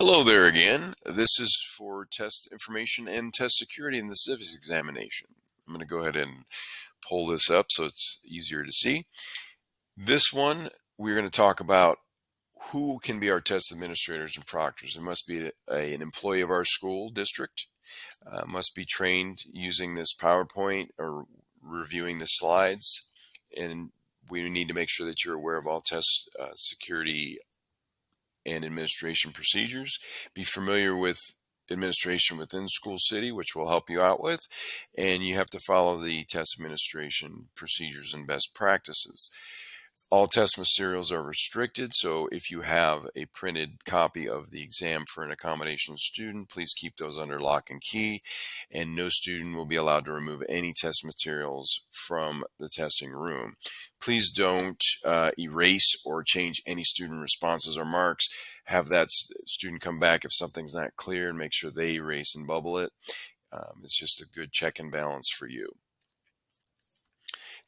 Hello there again. This is for test information and test security in the civics examination. I'm going to go ahead and pull this up so it's easier to see. This one, we're going to talk about who can be our test administrators and proctors. It must be an employee of our school district, must be trained using this PowerPoint or reviewing the slides, and we need to make sure that you're aware of all test security and administration procedures. Be familiar with administration within School City, which will help you out with, and you have to follow the test administration procedures and best practices. All test materials are restricted, so if you have a printed copy of the exam for an accommodation student, please keep those under lock and key, and no student will be allowed to remove any test materials from the testing room. Please don't erase or change any student responses or marks. Have that student come back if something's not clear and make sure they erase and bubble it. It's just a good check and balance for you.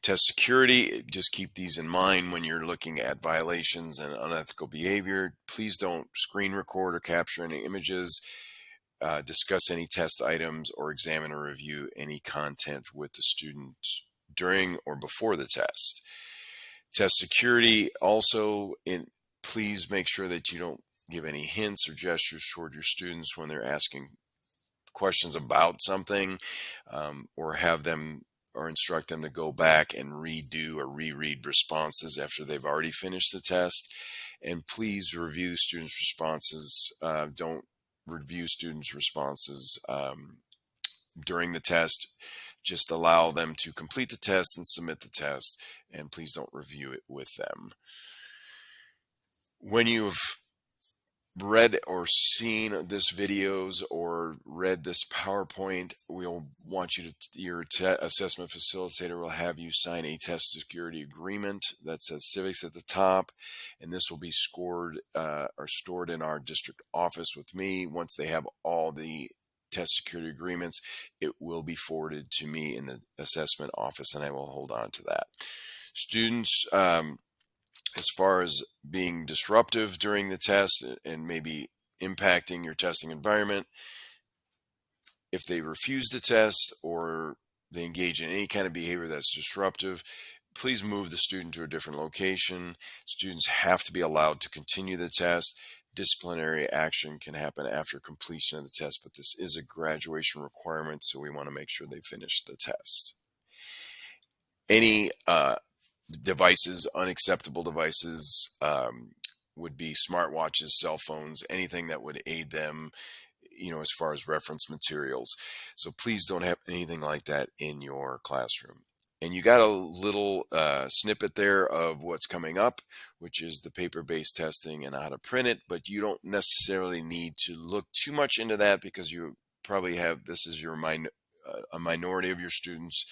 Test security, just keep these in mind when you're looking at violations and unethical behavior. Please don't screen record or capture any images, discuss any test items, or examine or review any content with the student during or before the test. Test security also, please make sure that you don't give any hints or gestures toward your students when they're asking questions about something, or have them or instruct them to go back and redo or reread responses after they've already finished the test. And please review students' responses. Don't review students' responses during the test. Just allow them to complete the test and submit the test, and please don't review it with them. When you've read or seen this videos or read this PowerPoint, we'll want you to, your assessment facilitator will have you sign a test security agreement that says Civics at the top, and this will be scored or stored in our district office with me. Once they have all the test security agreements, it will be forwarded to me in the assessment office, and I will hold on to that. Students, as far as being disruptive during the test and maybe impacting your testing environment, if they refuse the test or they engage in any kind of behavior that's disruptive, please move the student to a different location. Students have to be allowed to continue the test. Disciplinary action can happen after completion of the test, but this is a graduation requirement, so we want to make sure they finish the test. Any devices, unacceptable devices, would be smartwatches, cell phones, anything that would aid them, as far as reference materials. So please don't have anything like that in your classroom. And you got a little snippet there of what's coming up, which is the paper-based testing and how to print it, but you don't necessarily need to look too much into that because you probably have, this is your a minority of your students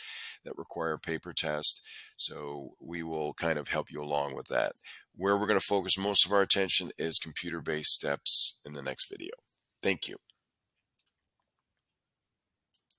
that require paper test. So we will kind of help you along with that. Where we're going to focus most of our attention is computer-based steps in the next video. Thank you.